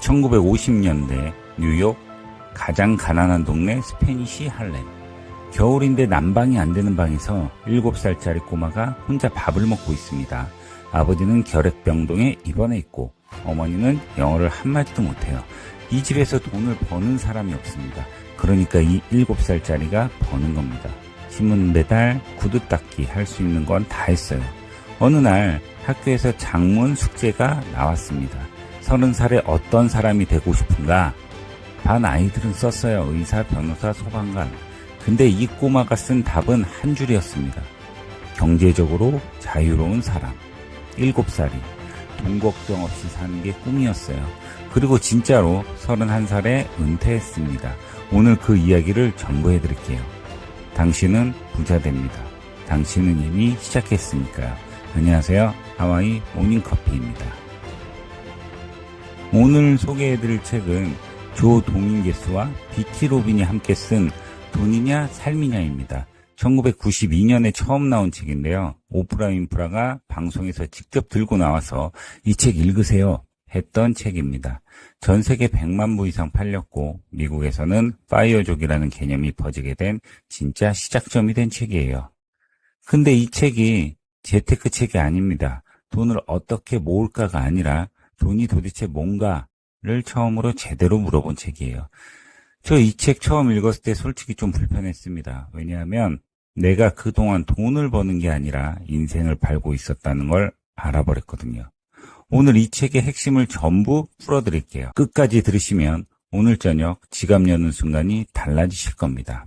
1950년대 뉴욕 가장 가난한 동네 스페니시 할렘. 겨울인데 난방이 안 되는 방에서 7살짜리 꼬마가 혼자 밥을 먹고 있습니다. 아버지는 결핵병동에 입원해 있고 어머니는 영어를 한마디도 못해요. 이 집에서 돈을 버는 사람이 없습니다. 그러니까 이 7살짜리가 버는 겁니다. 신문 배달, 구두 닦기 할 수 있는 건 다 했어요. 어느 날 학교에서 작문 숙제가 나왔습니다. 30살에 어떤 사람이 되고 싶은가? 반 아이들은 썼어요. 의사, 변호사, 소방관. 근데 이 꼬마가 쓴 답은 한 줄이었습니다. 경제적으로 자유로운 사람. 7살이 돈 걱정 없이 사는 게 꿈이었어요. 그리고 진짜로 31살에 은퇴했습니다. 오늘 그 이야기를 전부 해드릴게요. 당신은 부자 됩니다. 당신은 이미 시작했으니까요. 안녕하세요. 하와이 모닝커피입니다. 오늘 소개해드릴 책은 조 도밍게스와 비티 로빈이 함께 쓴 돈이냐 삶이냐입니다. 1992년에 처음 나온 책인데요. 오프라 윈프라가 방송에서 직접 들고 나와서 이 책 읽으세요 했던 책입니다. 전 세계 100만 부 이상 팔렸고 미국에서는 파이어족이라는 개념이 퍼지게 된 진짜 시작점이 된 책이에요. 근데 이 책이 재테크 책이 아닙니다. 돈을 어떻게 모을까가 아니라 돈이 도대체 뭔가를 처음으로 제대로 물어본 책이에요. 저 이 책 처음 읽었을 때 솔직히 좀 불편했습니다. 왜냐하면 내가 그동안 돈을 버는 게 아니라 인생을 팔고 있었다는 걸 알아버렸거든요. 오늘 이 책의 핵심을 전부 풀어드릴게요. 끝까지 들으시면 오늘 저녁 지갑 여는 순간이 달라지실 겁니다.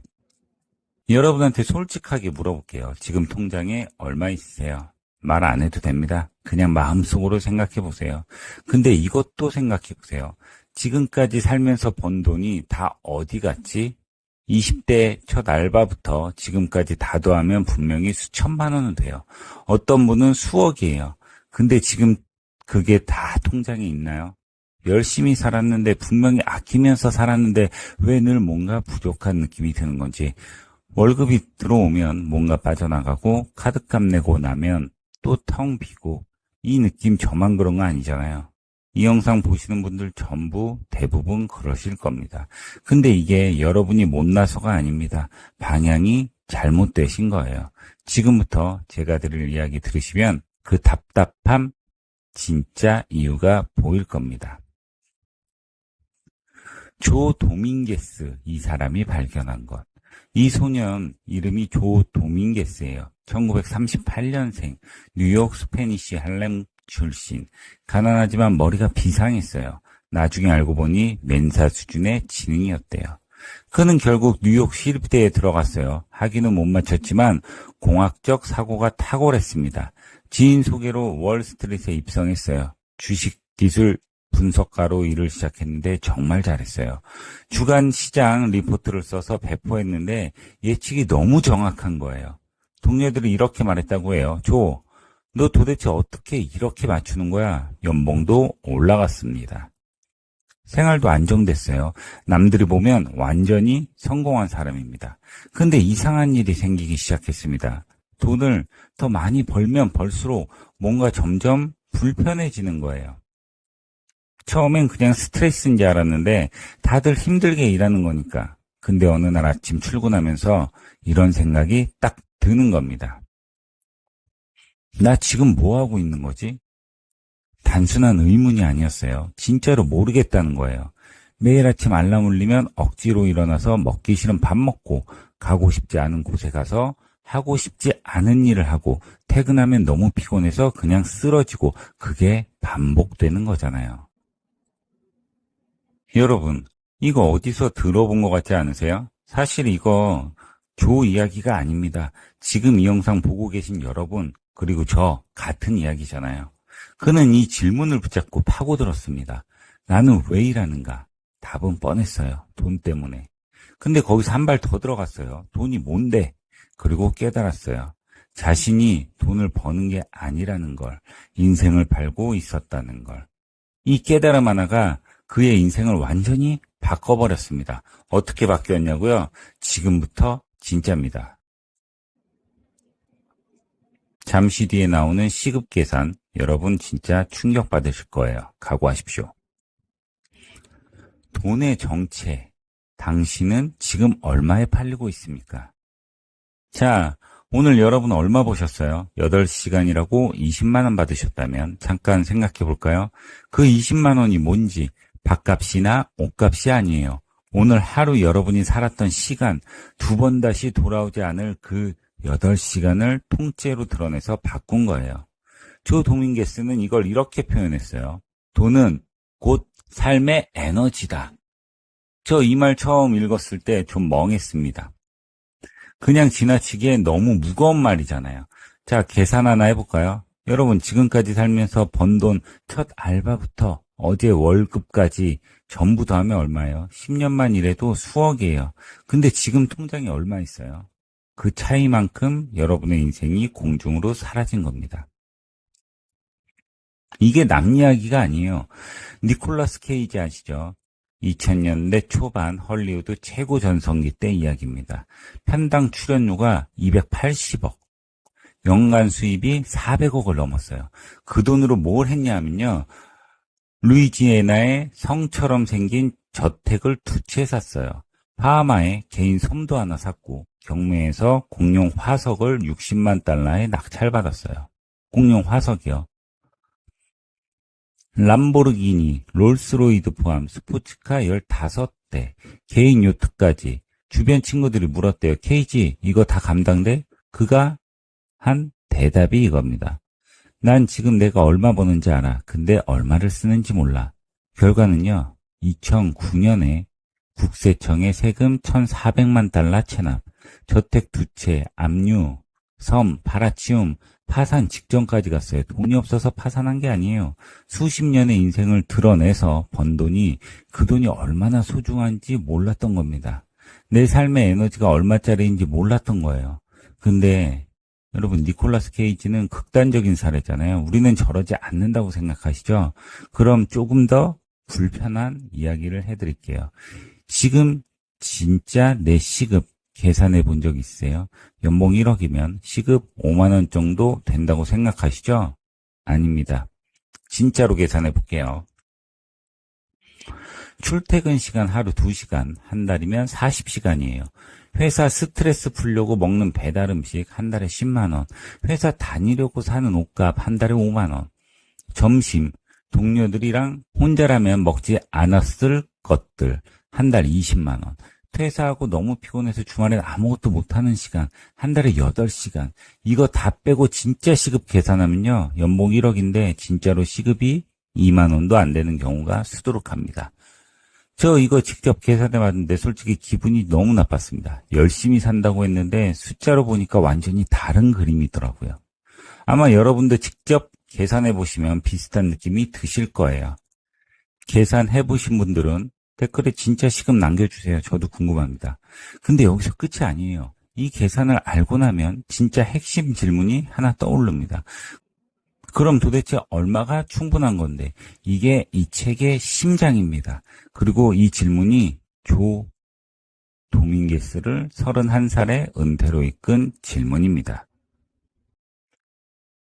여러분한테 솔직하게 물어볼게요. 지금 통장에 얼마 있으세요? 말 안 해도 됩니다. 그냥 마음속으로 생각해 보세요. 근데 이것도 생각해 보세요. 지금까지 살면서 번 돈이 다 어디 갔지? 20대 첫 알바부터 지금까지 다 더하면 분명히 수천만 원은 돼요. 어떤 분은 수억이에요. 근데 지금 그게 다 통장에 있나요? 열심히 살았는데 분명히 아끼면서 살았는데 왜 늘 뭔가 부족한 느낌이 드는 건지. 월급이 들어오면 뭔가 빠져나가고 카드값 내고 나면 또 텅 비고 이 느낌 저만 그런 거 아니잖아요. 이 영상 보시는 분들 전부 대부분 그러실 겁니다. 근데 이게 여러분이 못나서가 아닙니다. 방향이 잘못되신 거예요. 지금부터 제가 드릴 이야기 들으시면 그 답답함 진짜 이유가 보일 겁니다. 조 도밍게스 이 사람이 발견한 것. 이 소년 이름이 조 도밍게스예요. 1938년생 뉴욕 스페니시 할렘 출신. 가난하지만 머리가 비상했어요. 나중에 알고 보니 멘사 수준의 지능이었대요. 그는 결국 뉴욕 시립대에 들어갔어요. 학위는 못 마쳤지만 공학적 사고가 탁월했습니다. 지인 소개로 월스트리트에 입성했어요. 주식 기술 분석가로 일을 시작했는데 정말 잘했어요. 주간 시장 리포트를 써서 배포했는데 예측이 너무 정확한 거예요. 동료들이 이렇게 말했다고 해요. 조, 너 도대체 어떻게 이렇게 맞추는 거야? 연봉도 올라갔습니다. 생활도 안정됐어요. 남들이 보면 완전히 성공한 사람입니다. 근데 이상한 일이 생기기 시작했습니다. 돈을 더 많이 벌면 벌수록 뭔가 점점 불편해지는 거예요. 처음엔 그냥 스트레스인 줄 알았는데 다들 힘들게 일하는 거니까. 근데 어느 날 아침 출근하면서 이런 생각이 딱 드는 겁니다. 나 지금 뭐 하고 있는 거지? 단순한 의문이 아니었어요. 진짜로 모르겠다는 거예요. 매일 아침 알람 울리면 억지로 일어나서 먹기 싫은 밥 먹고 가고 싶지 않은 곳에 가서 하고 싶지 않은 일을 하고 퇴근하면 너무 피곤해서 그냥 쓰러지고 그게 반복되는 거잖아요. 여러분, 이거 어디서 들어본 것 같지 않으세요? 사실 이거 조 이야기가 아닙니다. 지금 이 영상 보고 계신 여러분, 그리고 저 같은 이야기잖아요. 그는 이 질문을 붙잡고 파고들었습니다. 나는 왜 일하는가? 답은 뻔했어요. 돈 때문에. 근데 거기서 한 발 더 들어갔어요. 돈이 뭔데? 그리고 깨달았어요. 자신이 돈을 버는 게 아니라는 걸, 인생을 팔고 있었다는 걸. 이 깨달음 하나가 그의 인생을 완전히 바꿔버렸습니다. 어떻게 바뀌었냐고요? 지금부터 진짜입니다. 잠시 뒤에 나오는 시급 계산, 여러분 진짜 충격받으실 거예요. 각오하십시오. 돈의 정체, 당신은 지금 얼마에 팔리고 있습니까? 자, 오늘 여러분 얼마 보셨어요? 8시간이라고 20만 원 받으셨다면 잠깐 생각해 볼까요? 그 20만 원이 뭔지 밥값이나 옷값이 아니에요. 오늘 하루 여러분이 살았던 시간, 2번 다시 돌아오지 않을 그 8시간을 통째로 드러내서 바꾼 거예요. 조 도밍게스는 이걸 이렇게 표현했어요. 돈은 곧 삶의 에너지다. 저 이 말 처음 읽었을 때 좀 멍했습니다. 그냥 지나치기에 너무 무거운 말이잖아요. 자, 계산 하나 해볼까요? 여러분 지금까지 살면서 번 돈 첫 알바부터 어제 월급까지 전부 더하면 얼마예요? 10년만 일해도 수억이에요. 근데 지금 통장에 얼마 있어요? 그 차이만큼 여러분의 인생이 공중으로 사라진 겁니다. 이게 남 이야기가 아니에요. 니콜라스 케이지 아시죠? 2000년대 초반 헐리우드 최고 전성기 때 이야기입니다. 편당 출연료가 280억, 연간 수입이 400억을 넘었어요. 그 돈으로 뭘 했냐 하면요. 루이지애나에 성처럼 생긴 저택을 2채 샀어요. 파하마에 개인 섬도 하나 샀고 경매에서 공룡 화석을 60만 달러에 낙찰받았어요. 공룡 화석이요. 람보르기니, 롤스로이드 포함 스포츠카 15대, 개인 요트까지. 주변 친구들이 물었대요. 케이지, 이거 다 감당돼? 그가 한 대답이 이겁니다. 난 지금 내가 얼마 버는지 알아. 근데 얼마를 쓰는지 몰라. 결과는요, 2009년에 국세청에 세금 1,400만 달러 체납, 저택 2채, 압류, 섬, 파라치움, 파산 직전까지 갔어요. 돈이 없어서 파산한 게 아니에요. 수십 년의 인생을 드러내서 번 돈이 그 돈이 얼마나 소중한지 몰랐던 겁니다. 내 삶의 에너지가 얼마짜리인지 몰랐던 거예요. 근데 여러분 니콜라스 케이지는 극단적인 사례잖아요. 우리는 저러지 않는다고 생각하시죠? 그럼 조금 더 불편한 이야기를 해드릴게요. 지금 진짜 내 시급 계산해 본 적 있으세요? 연봉 1억이면 시급 5만 원 정도 된다고 생각하시죠? 아닙니다. 진짜로 계산해 볼게요. 출퇴근 시간 하루 2시간, 한 달이면 40시간이에요. 회사 스트레스 풀려고 먹는 배달 음식 한 달에 10만 원, 회사 다니려고 사는 옷값 한 달에 5만 원, 점심 동료들이랑 혼자라면 먹지 않았을 것들 한 달에 20만 원, 퇴사하고 너무 피곤해서 주말엔 아무것도 못하는 시간 한 달에 8시간, 이거 다 빼고 진짜 시급 계산하면요, 연봉 1억인데 진짜로 시급이 2만 원도 안 되는 경우가 수두룩합니다. 저 이거 직접 계산해 봤는데 솔직히 기분이 너무 나빴습니다. 열심히 산다고 했는데 숫자로 보니까 완전히 다른 그림이더라고요. 아마 여러분도 직접 계산해 보시면 비슷한 느낌이 드실 거예요. 계산해 보신 분들은 댓글에 진짜 시급 남겨주세요. 저도 궁금합니다. 근데 여기서 끝이 아니에요. 이 계산을 알고 나면 진짜 핵심 질문이 하나 떠오릅니다. 그럼 도대체 얼마가 충분한 건데? 이게 이 책의 심장입니다. 그리고 이 질문이 조 도밍게스를 31살의 은퇴로 이끈 질문입니다.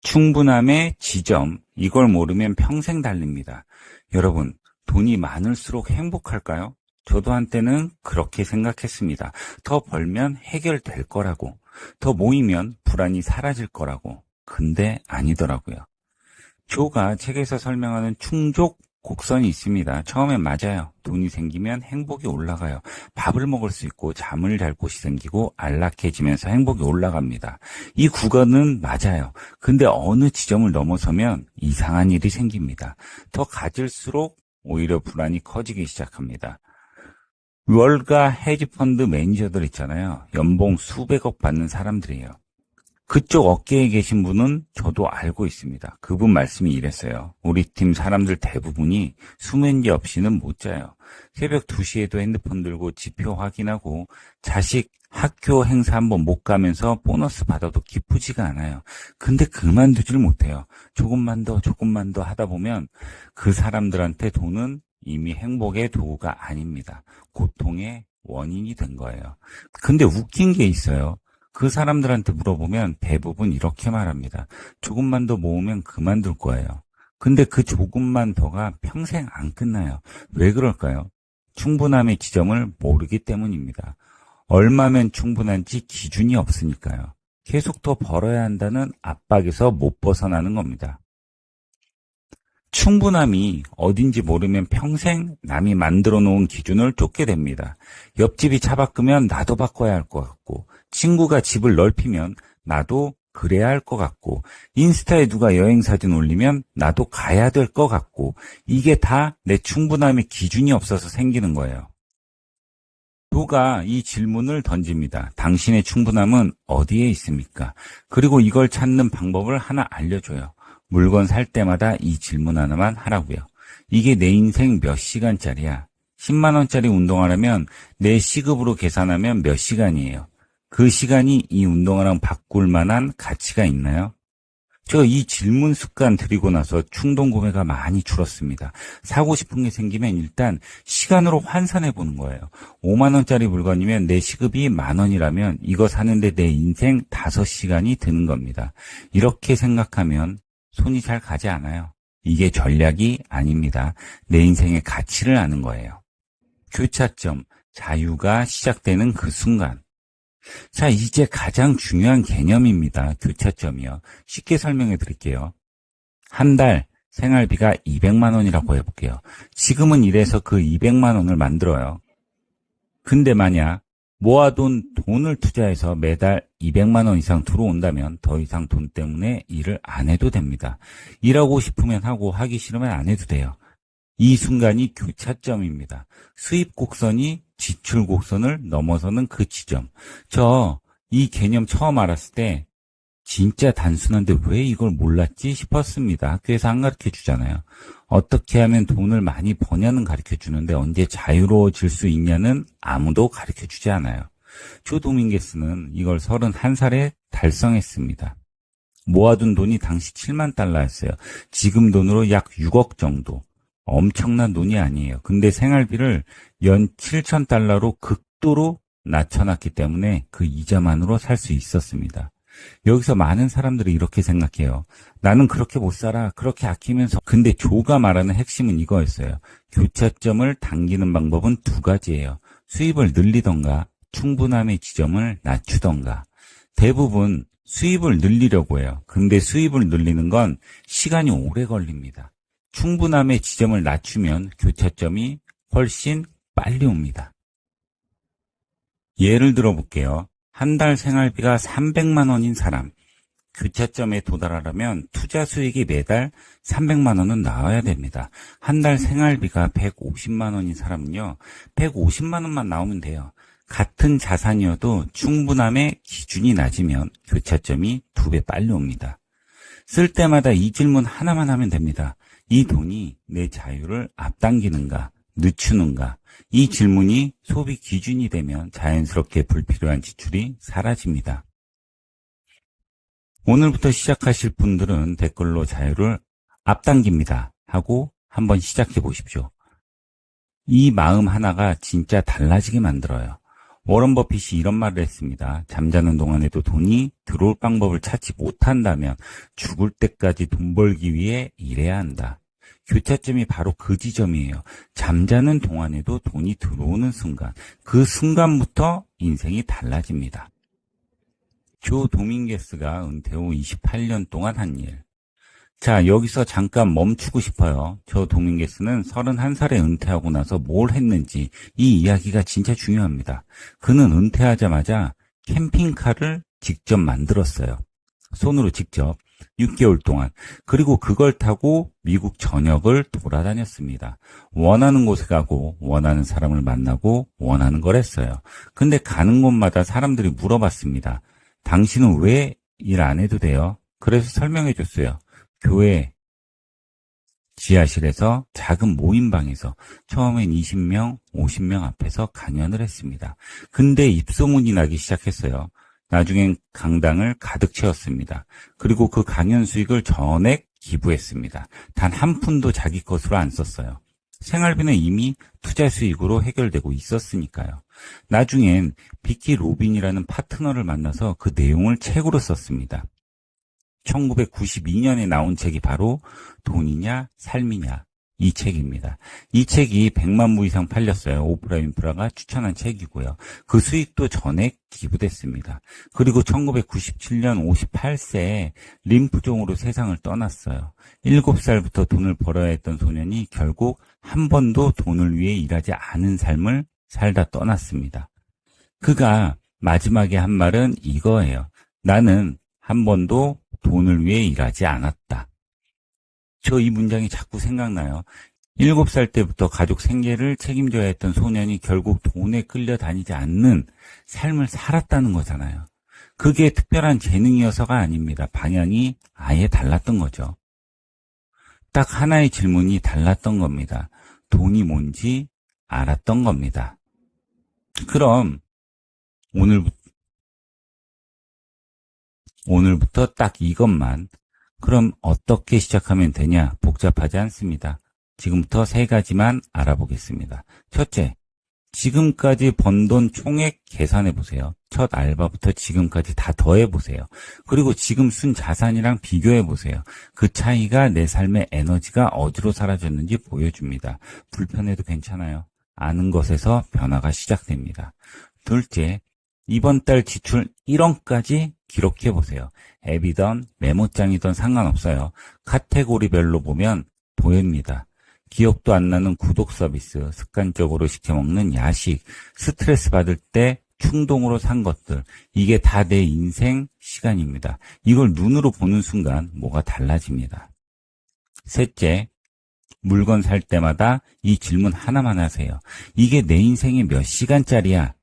충분함의 지점, 이걸 모르면 평생 달립니다. 여러분, 돈이 많을수록 행복할까요? 저도 한때는 그렇게 생각했습니다. 더 벌면 해결될 거라고, 더 모이면 불안이 사라질 거라고. 근데 아니더라고요. 조가 책에서 설명하는 충족 곡선이 있습니다. 처음엔 맞아요. 돈이 생기면 행복이 올라가요. 밥을 먹을 수 있고 잠을 잘 곳이 생기고 안락해지면서 행복이 올라갑니다. 이 구간은 맞아요. 근데 어느 지점을 넘어서면 이상한 일이 생깁니다. 더 가질수록 오히려 불안이 커지기 시작합니다. 월가 헤지펀드 매니저들 있잖아요. 연봉 수백억 받는 사람들이에요. 그쪽 업계에 계신 분은 저도 알고 있습니다. 그분 말씀이 이랬어요. 우리 팀 사람들 대부분이 수면제 없이는 못 자요. 새벽 2시에도 핸드폰 들고 지표 확인하고 자식 학교 행사 한번 못 가면서 보너스 받아도 기쁘지가 않아요. 근데 그만두질 못해요. 조금만 더 하다 보면 그 사람들한테 돈은 이미 행복의 도구가 아닙니다. 고통의 원인이 된 거예요. 근데 웃긴 게 있어요. 그 사람들한테 물어보면 대부분 이렇게 말합니다. 조금만 더 모으면 그만둘 거예요. 근데 그 조금만 더가 평생 안 끝나요. 왜 그럴까요? 충분함의 지점을 모르기 때문입니다. 얼마면 충분한지 기준이 없으니까요. 계속 더 벌어야 한다는 압박에서 못 벗어나는 겁니다. 충분함이 어딘지 모르면 평생 남이 만들어 놓은 기준을 쫓게 됩니다. 옆집이 차 바꾸면 나도 바꿔야 할 것 같고, 친구가 집을 넓히면 나도 그래야 할 것 같고, 인스타에 누가 여행 사진 올리면 나도 가야 될 것 같고, 이게 다 내 충분함의 기준이 없어서 생기는 거예요. 조가 이 질문을 던집니다. 당신의 충분함은 어디에 있습니까? 그리고 이걸 찾는 방법을 하나 알려줘요. 물건 살 때마다 이 질문 하나만 하라고요. 이게 내 인생 몇 시간짜리야? 10만 원짜리 운동하려면 내 시급으로 계산하면 몇 시간이에요? 그 시간이 이 운동화랑 바꿀 만한 가치가 있나요? 저 이 질문 습관 들이고 나서 충동 구매가 많이 줄었습니다. 사고 싶은 게 생기면 일단 시간으로 환산해 보는 거예요. 5만 원짜리 물건이면 내 시급이 10,000원이라면 이거 사는데 내 인생 5시간이 드는 겁니다. 이렇게 생각하면 손이 잘 가지 않아요. 이게 전략이 아닙니다. 내 인생의 가치를 아는 거예요. 교차점, 자유가 시작되는 그 순간. 자, 이제 가장 중요한 개념입니다. 교차점이요. 쉽게 설명해 드릴게요. 한 달 생활비가 200만 원이라고 해볼게요. 지금은 이래서 그 200만 원을 만들어요. 근데 만약 모아둔 돈을 투자해서 매달 200만 원 이상 들어온다면 더 이상 돈 때문에 일을 안 해도 됩니다. 일하고 싶으면 하고 하기 싫으면 안 해도 돼요. 이 순간이 교차점입니다. 수입 곡선이 지출 곡선을 넘어서는 그 지점. 이 개념 처음 알았을 때 진짜 단순한데 왜 이걸 몰랐지 싶었습니다. 학교에서 안 가르쳐 주잖아요. 어떻게 하면 돈을 많이 버냐는 가르쳐 주는데 언제 자유로워질 수 있냐는 아무도 가르쳐 주지 않아요. 조 도밍게스는 이걸 31살에 달성했습니다. 모아둔 돈이 당시 7만 달러였어요. 지금 돈으로 약 6억 정도. 엄청난 돈이 아니에요. 근데 생활비를 연 7,000달러로 극도로 낮춰놨기 때문에 그 이자만으로 살 수 있었습니다. 여기서 많은 사람들이 이렇게 생각해요. 나는 그렇게 못 살아. 그렇게 아끼면서. 근데 조가 말하는 핵심은 이거였어요. 교차점을 당기는 방법은 두 가지예요. 수입을 늘리던가 충분함의 지점을 낮추던가. 대부분 수입을 늘리려고 해요. 근데 수입을 늘리는 건 시간이 오래 걸립니다. 충분함의 지점을 낮추면 교차점이 훨씬 빨리 옵니다. 예를 들어 볼게요. 한 달 생활비가 300만 원인 사람, 교차점에 도달하려면 투자 수익이 매달 300만 원은 나와야 됩니다. 한 달 생활비가 150만 원인 사람은요, 150만 원만 나오면 돼요. 같은 자산이어도 충분함의 기준이 낮으면 교차점이 2배 빨리 옵니다. 쓸 때마다 이 질문 하나만 하면 됩니다. 이 돈이 내 자유를 앞당기는가, 늦추는가? 이 질문이 소비 기준이 되면 자연스럽게 불필요한 지출이 사라집니다. 오늘부터 시작하실 분들은 댓글로 자유를 앞당깁니다 하고 한번 시작해 보십시오. 이 마음 하나가 진짜 달라지게 만들어요. 워런 버핏이 이런 말을 했습니다. 잠자는 동안에도 돈이 들어올 방법을 찾지 못한다면 죽을 때까지 돈 벌기 위해 일해야 한다. 교차점이 바로 그 지점이에요. 잠자는 동안에도 돈이 들어오는 순간, 그 순간부터 인생이 달라집니다. 조 도밍게스가 은퇴 후 28년 동안 한 일. 자, 여기서 잠깐 멈추고 싶어요. 조 도밍게스는 31살에 은퇴하고 나서 뭘 했는지 이 이야기가 진짜 중요합니다. 그는 은퇴하자마자 캠핑카를 직접 만들었어요. 손으로 직접 6개월 동안. 그리고 그걸 타고 미국 전역을 돌아다녔습니다. 원하는 곳에 가고 원하는 사람을 만나고 원하는 걸 했어요. 근데 가는 곳마다 사람들이 물어봤습니다. 당신은 왜 일 안 해도 돼요? 그래서 설명해 줬어요. 교회 지하실에서 작은 모임방에서 처음엔 20명, 50명 앞에서 강연을 했습니다. 근데 입소문이 나기 시작했어요. 나중엔 강당을 가득 채웠습니다. 그리고 그 강연 수익을 전액 기부했습니다. 단 한 푼도 자기 것으로 안 썼어요. 생활비는 이미 투자 수익으로 해결되고 있었으니까요. 나중엔 비키 로빈이라는 파트너를 만나서 그 내용을 책으로 썼습니다. 1992년에 나온 책이 바로 돈이냐 삶이냐. 이 책입니다. 이 책이 100만 부 이상 팔렸어요. 오프라 윈프라가 추천한 책이고요. 그 수익도 전액 기부됐습니다. 그리고 1997년 58세에 림프종으로 세상을 떠났어요. 7살부터 돈을 벌어야 했던 소년이 결국 한 번도 돈을 위해 일하지 않은 삶을 살다 떠났습니다. 그가 마지막에 한 말은 이거예요. 나는 한 번도 돈을 위해 일하지 않았다. 저 이 문장이 자꾸 생각나요. 7살 때부터 가족 생계를 책임져야 했던 소년이 결국 돈에 끌려다니지 않는 삶을 살았다는 거잖아요. 그게 특별한 재능이어서가 아닙니다. 방향이 아예 달랐던 거죠. 딱 하나의 질문이 달랐던 겁니다. 돈이 뭔지 알았던 겁니다. 그럼 오늘부터 딱 이것만. 그럼 어떻게 시작하면 되냐? 복잡하지 않습니다. 지금부터 3가지만 알아보겠습니다. 첫째, 지금까지 번 돈 총액 계산해 보세요. 첫 알바부터 지금까지 다 더해 보세요. 그리고 지금 순 자산이랑 비교해 보세요. 그 차이가 내 삶의 에너지가 어디로 사라졌는지 보여줍니다. 불편해도 괜찮아요. 아는 것에서 변화가 시작됩니다. 둘째, 이번 달 지출 1원까지 기록해 보세요. 앱이든 메모장이든 상관없어요. 카테고리별로 보면 보입니다. 기억도 안 나는 구독 서비스, 습관적으로 시켜먹는 야식, 스트레스 받을 때 충동으로 산 것들, 이게 다 내 인생 시간입니다. 이걸 눈으로 보는 순간 뭐가 달라집니다. 셋째, 물건 살 때마다 이 질문 하나만 하세요. 이게 내 인생의 몇 시간짜리야?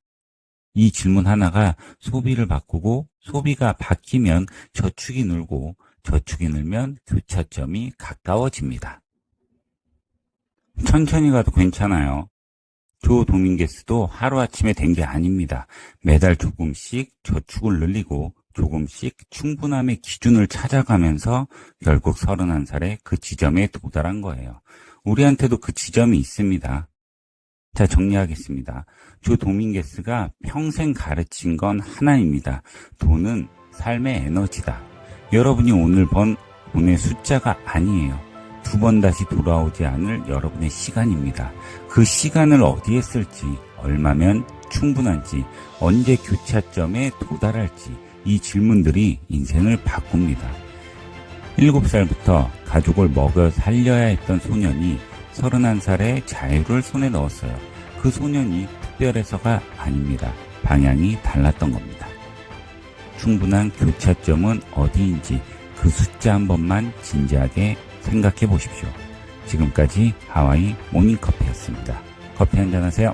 이 질문 하나가 소비를 바꾸고, 소비가 바뀌면 저축이 늘고, 저축이 늘면 교차점이 가까워집니다. 천천히 가도 괜찮아요. 조 도밍게스도 하루아침에 된 게 아닙니다. 매달 조금씩 저축을 늘리고 조금씩 충분함의 기준을 찾아가면서 결국 31살에 그 지점에 도달한 거예요. 우리한테도 그 지점이 있습니다. 자, 정리하겠습니다. 조 도밍게스가 평생 가르친 건 하나입니다. 돈은 삶의 에너지다. 여러분이 오늘 번 돈의 숫자가 아니에요. 2번 다시 돌아오지 않을 여러분의 시간입니다. 그 시간을 어디에 쓸지, 얼마면 충분한지, 언제 교차점에 도달할지, 이 질문들이 인생을 바꿉니다. 7살부터 가족을 먹여 살려야 했던 소년이 31살에 자유를 손에 넣었어요. 그 소년이 특별해서가 아닙니다. 방향이 달랐던 겁니다. 충분한 교차점은 어디인지 그 숫자 한 번만 진지하게 생각해 보십시오. 지금까지 하와이 모닝커피였습니다. 커피 한잔 하세요.